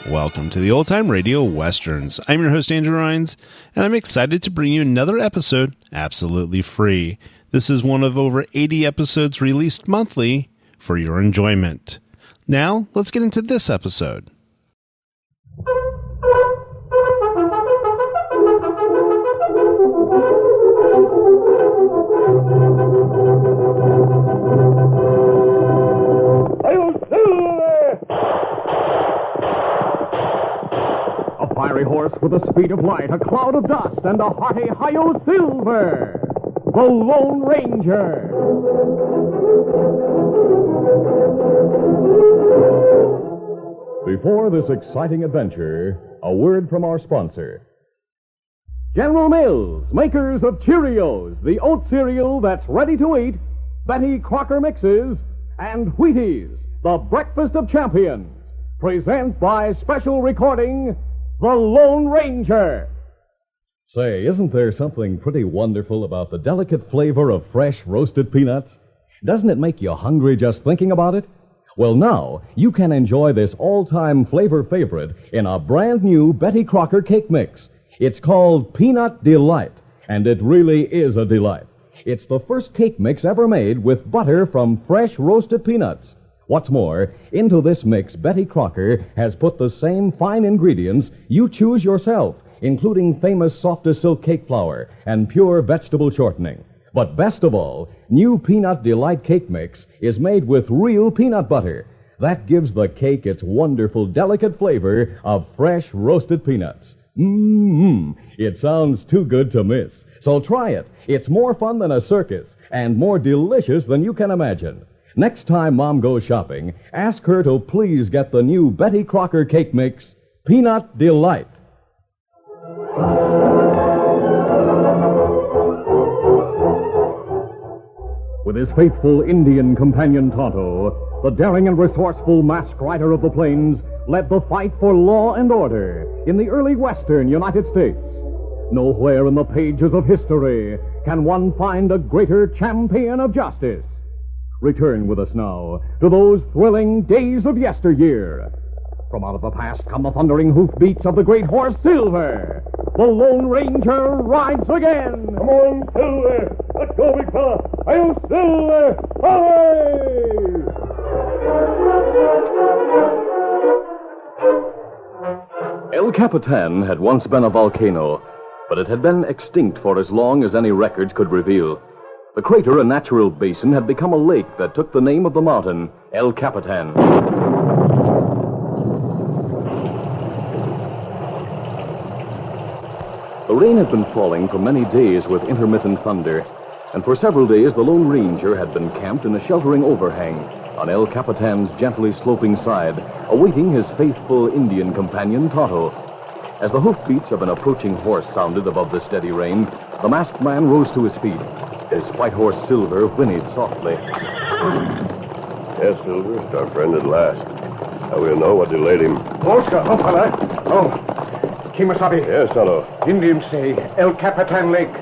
Welcome to the Old Time Radio Westerns. I'm your host, Andrew Rhynes, and I'm excited to bring you another episode absolutely free. This is one of over 80 episodes released monthly for your enjoyment. Now, let's get into this episode. Fiery horse with the speed of light, a cloud of dust, and a hearty Hi-Yo Silver, the Lone Ranger. Before this exciting adventure, a word from our sponsor. General Mills, makers of Cheerios, the oat cereal that's ready to eat, Betty Crocker Mixes, and Wheaties, the breakfast of champions, present by special recording, The Lone Ranger. Say, isn't there something pretty wonderful about the delicate flavor of fresh roasted peanuts? Doesn't it make you hungry just thinking about it? Well, now you can enjoy this all-time flavor favorite in a brand new Betty Crocker cake mix. It's called Peanut Delight, and it really is a delight. It's the first cake mix ever made with butter from fresh roasted peanuts. What's more, into this mix, Betty Crocker has put the same fine ingredients you choose yourself, including famous softest silk cake flour and pure vegetable shortening. But best of all, new Peanut Delight cake mix is made with real peanut butter. That gives the cake its wonderful, delicate flavor of fresh roasted peanuts. It sounds too good to miss. So try it. It's more fun than a circus and more delicious than you can imagine. Next time Mom goes shopping, ask her to please get the new Betty Crocker cake mix, Peanut Delight. With his faithful Indian companion Tonto, the daring and resourceful masked rider of the plains led the fight for law and order in the early western United States. Nowhere in the pages of history can one find a greater champion of justice. Return with us now to those thrilling days of yesteryear. From out of the past come the thundering hoofbeats of the great horse Silver. The Lone Ranger rides again. Come on, Silver. Let's go, big fella. Hi-yo, Silver. Away! El Capitan had once been a volcano, but it had been extinct for as long as any records could reveal. The crater, a natural basin, had become a lake that took the name of the mountain, El Capitan. The rain had been falling for many days with intermittent thunder, and for several days the Lone Ranger had been camped in a sheltering overhang on El Capitan's gently sloping side, awaiting his faithful Indian companion, Tonto. As the hoofbeats of an approaching horse sounded above the steady rain, the masked man rose to his feet. His white horse, Silver, whinnied softly. Yes, Silver, it's our friend at last. Now we'll know what delayed him. Oscar, fella. Kimasabi. Yes, Tonto. Indians say El Capitan Lake,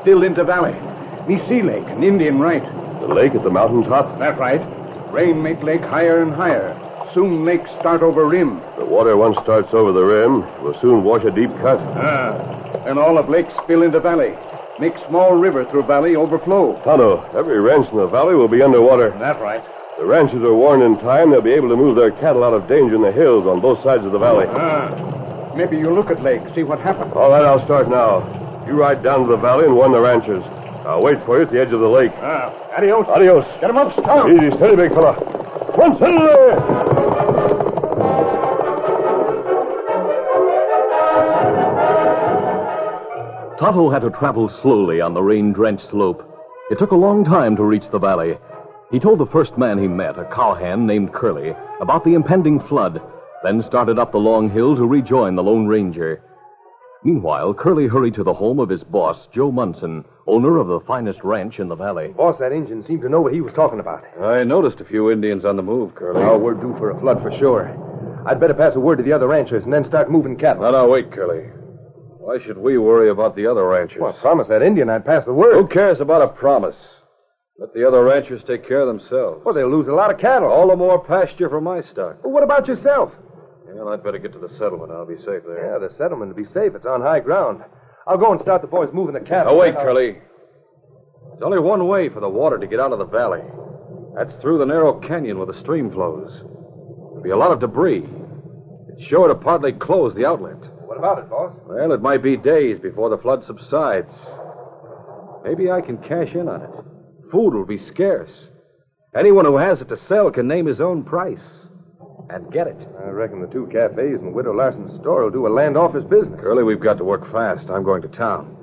still in the valley. Me sea lake, an Indian right. The lake at the mountain top? That's right. Rain make lake higher and higher. Soon lake start over rim. The water once starts over the rim, will soon wash a deep cut. And all of lake spill into valley. Make small river through valley overflow. Tonto, every ranch in the valley will be underwater. That's right. The ranchers are warned in time they'll be able to move their cattle out of danger in the hills on both sides of the valley. Maybe you look at lake, see what happens. All right, I'll start now. You ride down to the valley and warn the ranchers. I'll wait for you at the edge of the lake. Adios. Adios. Get him up, stop. Easy, steady, big fella. One, Silver! Tonto had to travel slowly on the rain-drenched slope. It took a long time to reach the valley. He told the first man he met, a cowhand named Curly, about the impending flood, then started up the long hill to rejoin the Lone Ranger. Meanwhile, Curly hurried to the home of his boss, Joe Munson, owner of the finest ranch in the valley. Boss, that Injun seemed to know what he was talking about. I noticed a few Indians on the move, Curly. Now, we're due for a flood for sure. I'd better pass a word to the other ranchers and then start moving cattle. No, wait, Curly. Why should we worry about the other ranchers? Well, I promised that Indian I'd pass the word. Who cares about a promise? Let the other ranchers take care of themselves. Well, they'll lose a lot of cattle. All the more pasture for my stock. Well, what about yourself? Well, I'd better get to the settlement. I'll be safe there. Yeah, the settlement will be safe. It's on high ground. I'll go and start the boys moving the cattle. Now, wait, Curly. There's only one way for the water to get out of the valley. That's through the narrow canyon where the stream flows. There'll be a lot of debris. It's sure to partly close the outlet. What about it, boss? Well, it might be days before the flood subsides. Maybe I can cash in on it. Food will be scarce. Anyone who has it to sell can name his own price and get it. I reckon the 2 cafes and Widow Larson's store will do a land office business. Curly, we've got to work fast. I'm going to town.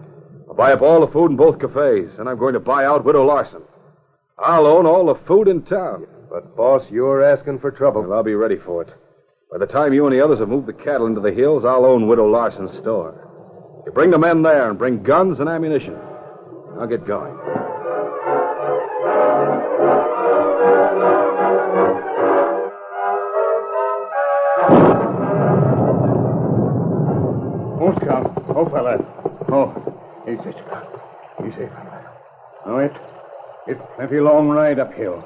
I'll buy up all the food in both cafes, and I'm going to buy out Widow Larson. I'll own all the food in town. But, boss, you're asking for trouble. Well, I'll be ready for it. By the time you and the others have moved the cattle into the hills, I'll own Widow Larson's store. You bring the men there and bring guns and ammunition. I'll get going. Oh, Scout. Oh, fella. Oh, easy, Scout. Easy, fella. Oh, it's plenty long ride uphill.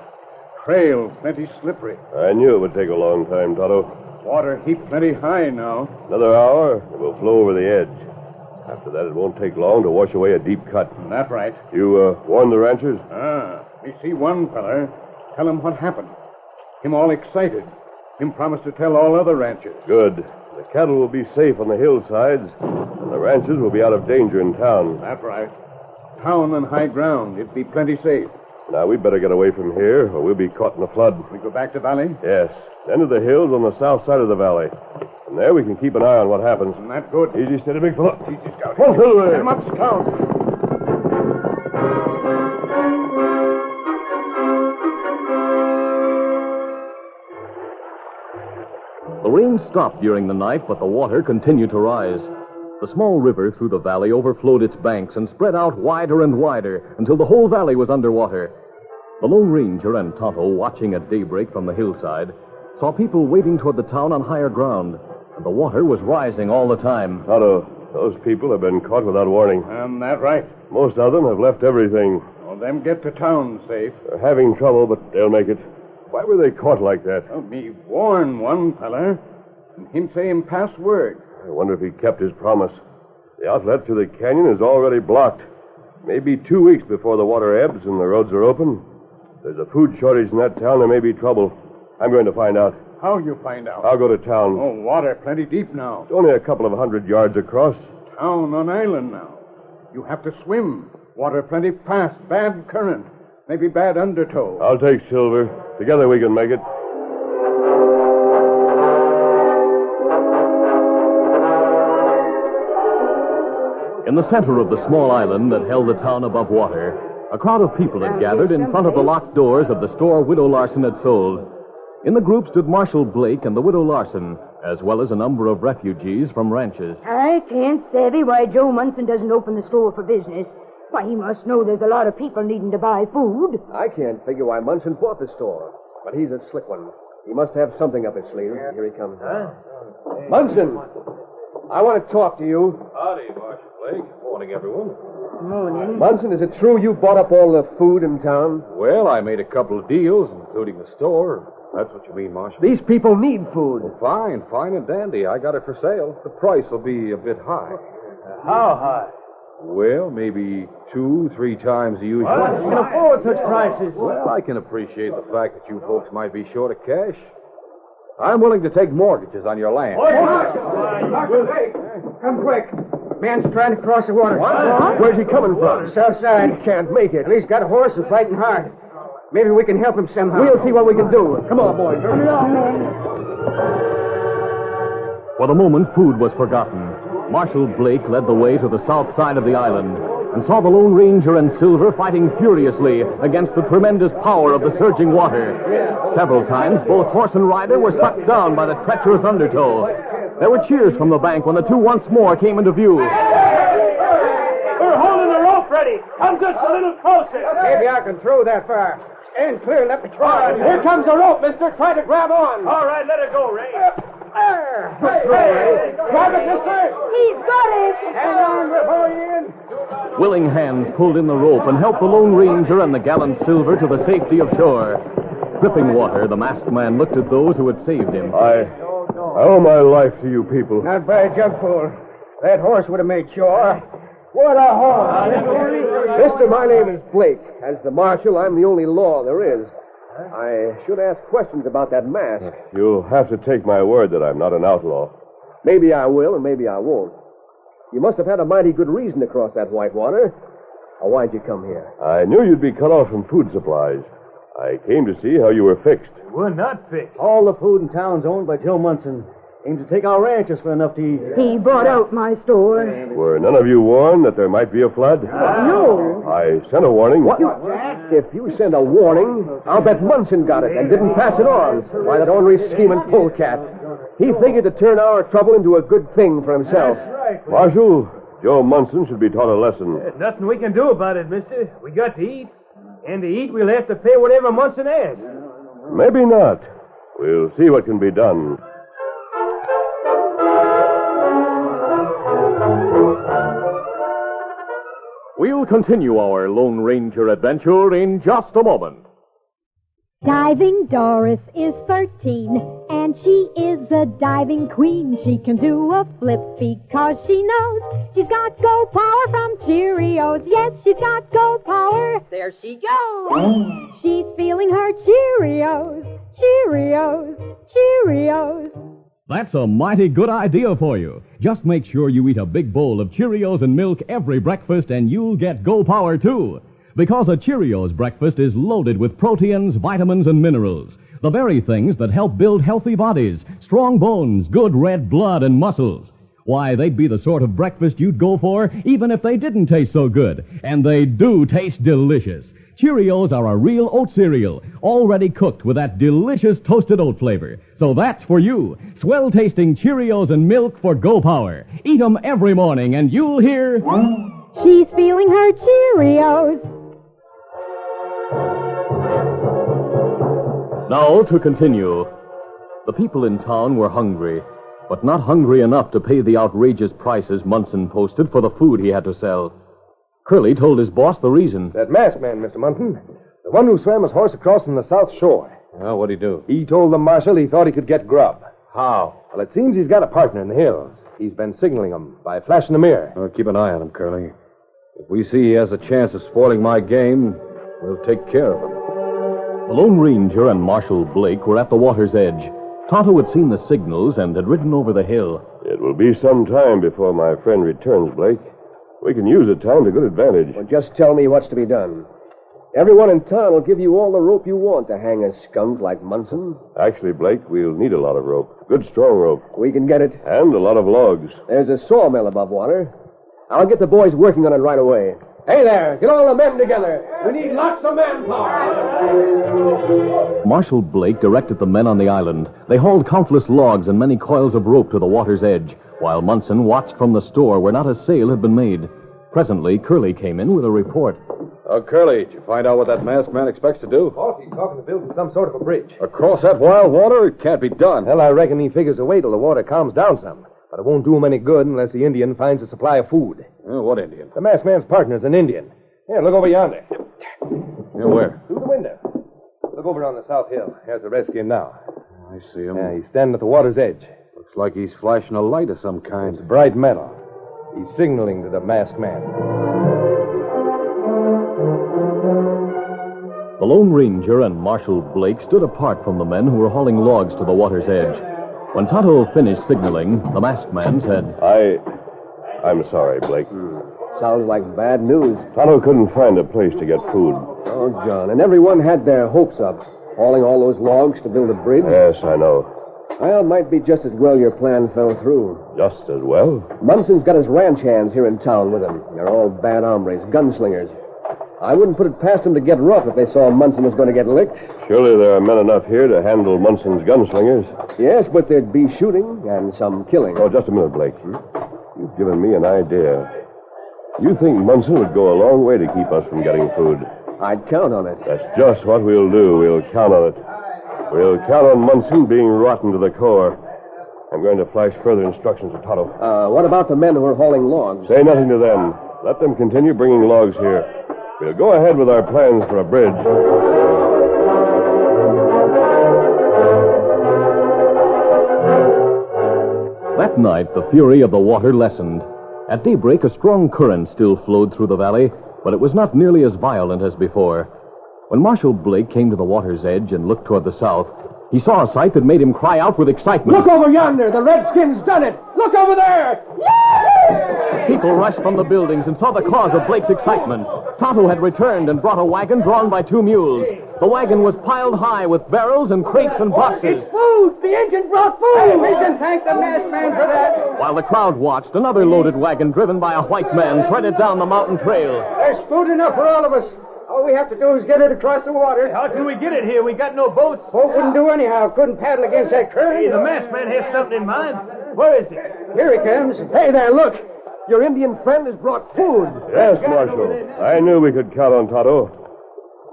Trail plenty slippery. I knew it would take a long time, Tonto. Water heap plenty high now. Another hour, it will flow over the edge. After that, it won't take long to wash away a deep cut. That's right. You warned the ranchers? We see one fella. Tell him what happened. Him all excited. Him promised to tell all other ranchers. Good. The cattle will be safe on the hillsides, and the ranchers will be out of danger in town. That's right. Town and high ground. It'd be plenty safe. Now, we'd better get away from here, or we'll be caught in a flood. We go back to valley? Yes. Then to the hills on the south side of the valley. From there, we can keep an eye on what happens. Isn't that good? Easy, steady, big fella. Easy, Scout. Come on, Silver. Get him up, Scout. The rain stopped during the night, but the water continued to rise. The small river through the valley overflowed its banks and spread out wider and wider until the whole valley was underwater. The Lone Ranger and Tonto, watching at daybreak from the hillside, saw people wading toward the town on higher ground, and the water was rising all the time. Tonto, those people have been caught without warning. That's right. Most of them have left everything. Well, them get to town safe. They're having trouble, but they'll make it. Why were they caught like that? Well, me warn one fella, and him say him pass word. I wonder if he kept his promise. The outlet to the canyon is already blocked. Maybe 2 weeks before the water ebbs and the roads are open. If there's a food shortage in that town, there may be trouble. I'm going to find out. How you find out? I'll go to town. Oh, water plenty deep now. It's only a couple of 100 yards across. Town on island now. You have to swim. Water plenty fast. Bad current. Maybe bad undertow. I'll take Silver. Together we can make it. In the center of the small island that held the town above water, a crowd of people had gathered in front of the locked doors of the store Widow Larson had sold. In the group stood Marshal Blake and the Widow Larson, as well as a number of refugees from ranches. I can't savvy why Joe Munson doesn't open the store for business. Why, he must know there's a lot of people needing to buy food. I can't figure why Munson bought the store. But he's a slick one. He must have something up his sleeve. Here he comes. Huh? Munson! I want to talk to you. Howdy, Marshal Blake. Morning, everyone. Morning. Munson, is it true you bought up all the food in town? Well, I made a couple of deals, including the store. That's what you mean, Marshal. These people need food. Fine and dandy. I got it for sale. The price will be a bit high. How high? Well, maybe 2-3 times the usual. You can afford such prices. Well, I can appreciate the fact that you folks might be short of cash. I'm willing to take mortgages on your land. Hey, come quick. Man's trying to cross the water. What? Where's he coming from? South side. He can't make it. And he's got a horse and fighting hard. Maybe we can help him somehow. We'll see what we can do. Come on, boys. For the moment, food was forgotten. Marshal Blake led the way to the south side of the island and saw the Lone Ranger and Silver fighting furiously against the tremendous power of the surging water. Several times, both horse and rider were sucked down by the treacherous undertow. There were cheers from the bank when the two once more came into view. We're holding the rope ready. Come just a little closer. Maybe I can throw that far. Stand clear and let me try. Here comes the rope, mister. Try to grab on. All right, let her go, Ray. There! Hey! Grab it, mister! He's got it! Hang on, we'll haul you in. Willing hands pulled in the rope and helped the Lone Ranger and the gallant Silver to the safety of shore. Dripping water, the masked man looked at those who had saved him. I owe my life to you people. Not by a jugful. That horse would have made sure. What a horse! Mister, my name is Blake. As the marshal, I'm the only law there is. I should ask questions about that mask. You'll have to take my word that I'm not an outlaw. Maybe I will, and maybe I won't. You must have had a mighty good reason to cross that white water. Now, why'd you come here? I knew you'd be cut off from food supplies. I came to see how you were fixed. We're not fixed. All the food in town's owned by Joe Munson. Aims to take our ranches for enough to eat. He bought out my store. Were none of you warned that there might be a flood? No. I sent a warning. What? If you send a warning, I'll bet Munson got it and didn't pass it on. Why, that ornery scheming polecat. He figured to turn our trouble into a good thing for himself. Marshal, Joe Munson should be taught a lesson. There's nothing we can do about it, mister. We got to eat. And to eat, we'll have to pay whatever Munson asks. Maybe not. We'll see what can be done. We'll continue our Lone Ranger adventure in just a moment. Diving Doris is 13, and she is a diving queen. She can do a flip because she knows she's got go power from Cheerios. Yes, she's got go power. There she goes. She's feeling her Cheerios. Cheerios. Cheerios. That's a mighty good idea for you. Just make sure you eat a big bowl of Cheerios and milk every breakfast, and you'll get Go Power, too. Because a Cheerios breakfast is loaded with proteins, vitamins, and minerals. The very things that help build healthy bodies, strong bones, good red blood, and muscles. Why, they'd be the sort of breakfast you'd go for even if they didn't taste so good. And they do taste delicious. Cheerios are a real oat cereal, already cooked with that delicious toasted oat flavor. So that's for you. Swell-tasting Cheerios and milk for Go Power. Eat 'em every morning and you'll hear... She's feeling her Cheerios. Now to continue. The people in town were hungry, but not hungry enough to pay the outrageous prices Munson posted for the food he had to sell. Curly told his boss the reason. That masked man, Mr. Munson. The one who swam his horse across from the South Shore. Well, what'd he do? He told the marshal he thought he could get grub. How? Well, it seems he's got a partner in the hills. He's been signaling him by flashing a mirror. Well, keep an eye on him, Curly. If we see he has a chance of spoiling my game, we'll take care of him. The Lone Ranger and Marshal Blake were at the water's edge. Tonto had seen the signals and had ridden over the hill. It will be some time before my friend returns, Blake. We can use the time to good advantage. Well, just tell me what's to be done. Everyone in town will give you all the rope you want to hang a skunk like Munson. Actually, Blake, we'll need a lot of rope. Good, strong rope. We can get it. And a lot of logs. There's a sawmill above water. I'll get the boys working on it right away. Hey there, get all the men together. We need lots of manpower. Marshal Blake directed the men on the island. They hauled countless logs and many coils of rope to the water's edge, while Munson watched from the store where not a sail had been made. Presently, Curly came in with a report. Curly, did you find out what that masked man expects to do? Boss, he's talking to building some sort of a bridge. Across that wild water? It can't be done. Well, I reckon he figures a way till the water calms down some. But it won't do him any good unless the Indian finds a supply of food. What Indian? The masked man's partner's an Indian. Here, look over yonder. Where? Through the window. Look over on the south hill. There's the redskin now. I see him. Yeah, he's standing at the water's edge. Looks like he's flashing a light of some kind. It's bright metal. He's signaling to the masked man. The Lone Ranger and Marshal Blake stood apart from the men who were hauling logs to the water's edge. When Tonto finished signaling, the masked man said, I'm sorry, Blake. Sounds like bad news. Tonto couldn't find a place to get food. Oh, John, and everyone had their hopes up. Hauling all those logs to build a bridge. Yes, I know. Well, it might be just as well your plan fell through. Just as well? Munson's got his ranch hands here in town with him. They're all bad hombres, gunslingers. I wouldn't put it past them to get rough if they saw Munson was going to get licked. Surely there are men enough here to handle Munson's gunslingers. Yes, but there'd be shooting and some killing. Oh, just a minute, Blake. You've given me an idea. You think Munson would go a long way to keep us from getting food? I'd count on it. That's just what we'll do. We'll count on it. We'll count on Munson being rotten to the core. I'm going to flash further instructions to Tonto. What about the men who are hauling logs? Say nothing to them. Let them continue bringing logs here. We'll go ahead with our plans for a bridge. That night, the fury of the water lessened. At daybreak, a strong current still flowed through the valley, but it was not nearly as violent as before. When Marshal Blake came to the water's edge and looked toward the south, he saw a sight that made him cry out with excitement. Look over yonder! The Redskins done it! Look over there! People rushed from the buildings and saw the cause of Blake's excitement. Tonto had returned and brought a wagon drawn by 2 mules. The wagon was piled high with barrels and crates and boxes. It's food! The engine brought food! Hey, we can thank the masked man for that. While the crowd watched, another loaded wagon driven by a white man threaded down the mountain trail. There's food enough for all of us. All we have to do is get it across the water. How can we get it here? We got no boats. Boat wouldn't do anyhow. Couldn't paddle against that current. Hey, the masked man has something in mind. Where is he? Here he comes. Hey there, look. Your Indian friend has brought food. Yes, Marshal. I knew we could count on Tonto.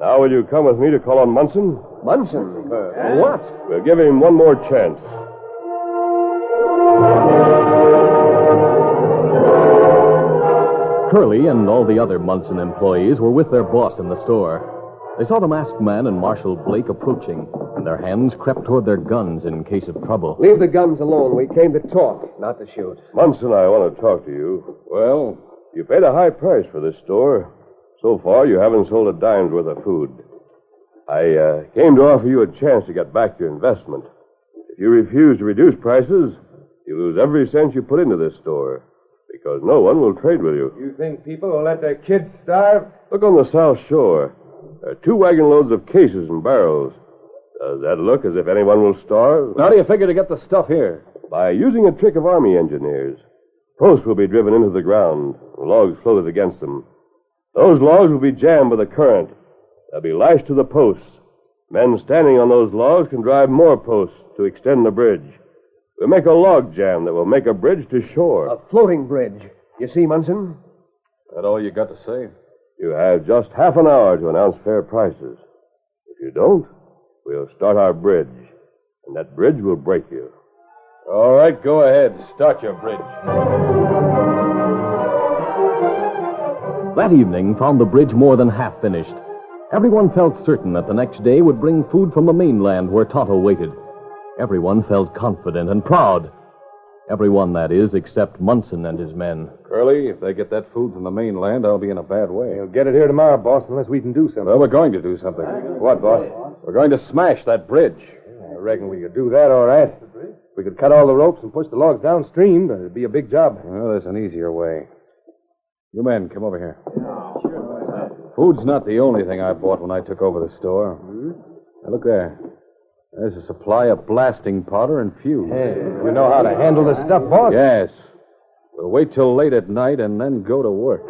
Now will you come with me to call on Munson? Munson? What? We'll give him one more chance. Curly and all the other Munson employees were with their boss in the store. They saw the masked man and Marshal Blake approaching, and their hands crept toward their guns in case of trouble. Leave the guns alone. We came to talk, not to shoot. Munson, I want to talk to you. Well? You paid a high price for this store. So far, you haven't sold a dime's worth of food. I came to offer you a chance to get back your investment. If you refuse to reduce prices, you lose every cent you put into this store, because no one will trade with you. You think people will let their kids starve? Look on the South Shore. There are 2 wagon loads of cases and barrels. Does that look as if anyone will starve? How do you figure to get the stuff here? By using a trick of Army engineers. Posts will be driven into the ground, and logs floated against them. Those logs will be jammed by the current. They'll be lashed to the posts. Men standing on those logs can drive more posts to extend the bridge. We'll make a log jam that will make a bridge to shore. A floating bridge. You see, Munson? That all you got to say? You have just half an hour to announce fair prices. If you don't, we'll start our bridge, and that bridge will break you. All right, go ahead. Start your bridge. That evening found the bridge more than half finished. Everyone felt certain that the next day would bring food from the mainland where Tonto waited. Everyone felt confident and proud. Everyone, that is, except Munson and his men. Curly, if they get that food from the mainland, I'll be in a bad way. We'll get it here tomorrow, boss, unless we can do something. Well, we're going to do something. What, boss? We're going to smash that bridge. I reckon we could do that all right. We could cut all the ropes and push the logs downstream, but it'd be a big job. Well, there's an easier way. You men, come over here. Food's not the only thing I bought when I took over the store. Now, look there. There's a supply of blasting powder and fuse. Hey, you know how to handle this stuff, boss? Yes. We'll wait till late at night and then go to work.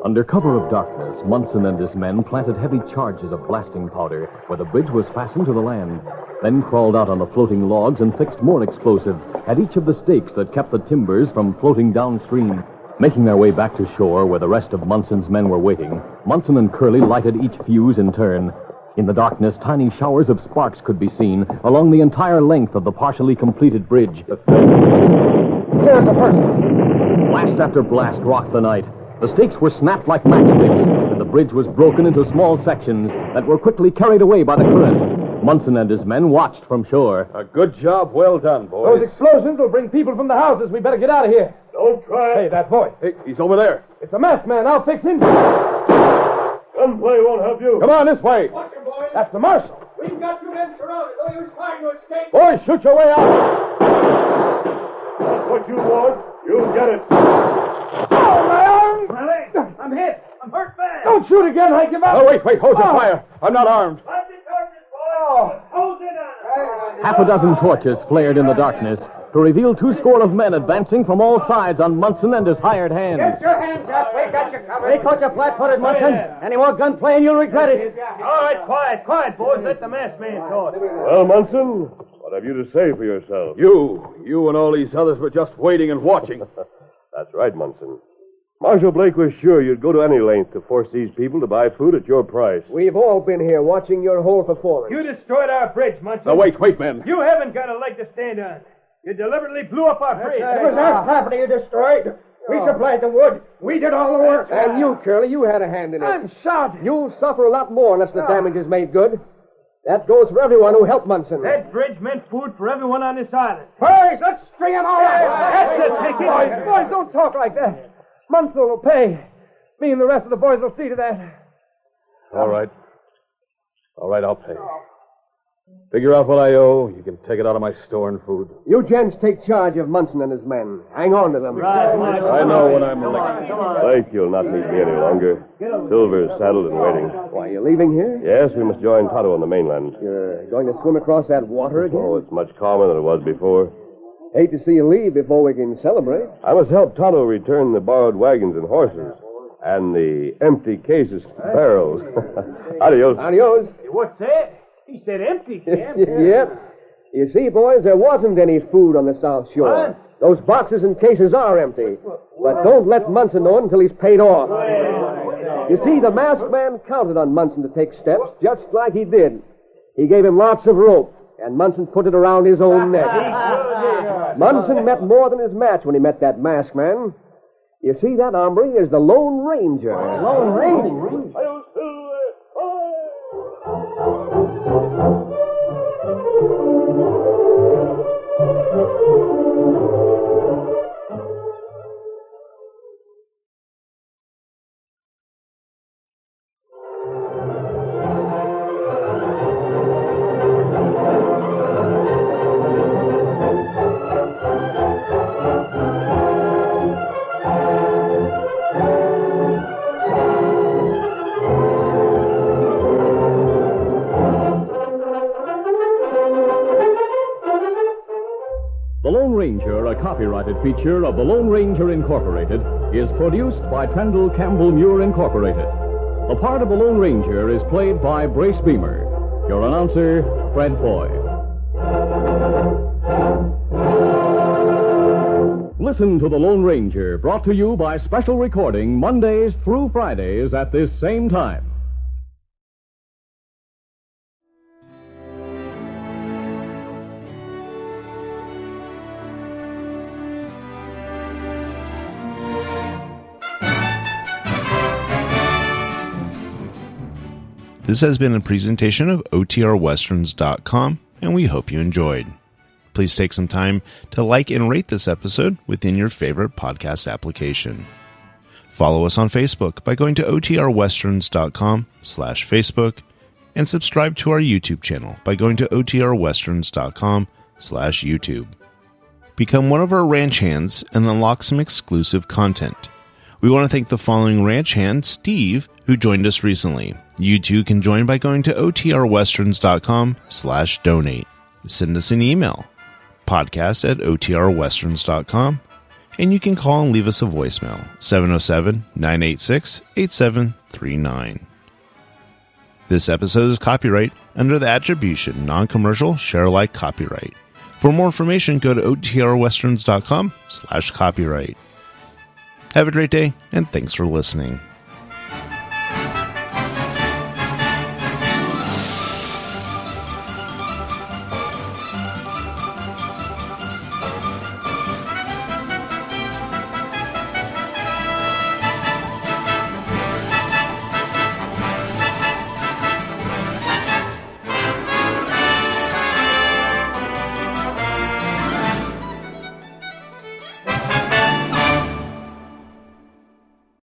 Under cover of darkness, Munson and his men planted heavy charges of blasting powder where the bridge was fastened to the land, then crawled out on the floating logs and fixed more explosive at each of the stakes that kept the timbers from floating downstream. Making their way back to shore where the rest of Munson's men were waiting, Munson and Curly lighted each fuse in turn. In the darkness, tiny showers of sparks could be seen along the entire length of the partially completed bridge. There's a person. Blast after blast rocked the night. The stakes were snapped like matchsticks, and the bridge was broken into small sections that were quickly carried away by the current. Munson and his men watched from shore. A good job well done, boys. Those explosions will bring people from the houses. We better get out of here. Don't try. Hey, that voice. Hey, he's over there. It's a masked man. I'll fix him. Gunplay won't help you. Come on, this way. Watch him, boys. That's the marshal. We've got 2 men surrounded, though he was trying to escape. Boys, shoot your way out. That's what you want. You'll get it. Oh, my arm! My leg. I'm hit. I'm hurt bad. Don't shoot again. I give up. Oh, wait. Hold your fire. I'm not armed. Light the torches, boys. Hose it on. Half a dozen torches flared in the darkness to reveal 2 score of men advancing from all sides on Munson and his hired hands. Get your hands up. We got you covered. They caught you flat-footed, Munson. Any more gunplay and you'll regret it. All right, quiet, boys. Let the masked man talk. Well, Munson, what have you to say for yourself? You and all these others were just waiting and watching. That's right, Munson. Marshal Blake was sure you'd go to any length to force these people to buy food at your price. We've all been here watching your whole performance. You destroyed our bridge, Munson. Now, wait, men. You haven't got a leg to stand on. You deliberately blew up our bridge. It was our property you destroyed. We supplied the wood. We did all the work. And you, Curly, you had a hand in it. I'm shot. You'll suffer a lot more unless the damage is made good. That goes for everyone who helped Munson. That bridge meant food for everyone on this island. Boys, let's string them all up. That's it, Dickie. Boys, don't talk like that. Munson will pay. Me and the rest of the boys will see to that. All right. All right, I'll pay. Figure out what I owe. You can take it out of my store and food. You gents take charge of Munson and his men. Hang on to them. I know what I'm like. Blake, you'll not need me any longer. Silver's saddled and waiting. Why, you leaving here? Yes, we must join Tonto on the mainland. You're going to swim across that water again? Oh, it's much calmer than it was before. Hate to see you leave before we can celebrate. I must help Tonto return the borrowed wagons and horses. And the empty cases and barrels. Adios. Adios. What's that? He said empty, Sam. Yep. You see, boys, there wasn't any food on the South Shore. What? Those boxes and cases are empty. But don't let Munson know it until he's paid off. You see, the masked man counted on Munson to take steps just like he did. He gave him lots of rope, and Munson put it around his own neck. Munson met more than his match when he met that masked man. You see, that hombre is the Lone Ranger. Lone Ranger? A copyrighted feature of the Lone Ranger Incorporated, is produced by Trendle Campbell Muir Incorporated. The part of the Lone Ranger is played by Brace Beamer. Your announcer, Fred Foy. Listen to the Lone Ranger, brought to you by special recording Mondays through Fridays at this same time. This has been a presentation of OTRWesterns.com, and we hope you enjoyed. Please take some time to like and rate this episode within your favorite podcast application. Follow us on Facebook by going to OTRWesterns.com/Facebook, and subscribe to our YouTube channel by going to OTRWesterns.com/YouTube. Become one of our ranch hands and unlock some exclusive content. We want to thank the following ranch hand, Steve, who joined us recently. You too can join by going to OTRWesterns.com/donate. Send us an email, podcast@OTRWesterns.com, and you can call and leave us a voicemail, 707-986-8739. This episode is copyright under the attribution, non-commercial, share-alike copyright. For more information, go to OTRWesterns.com/copyright. Have a great day, and thanks for listening.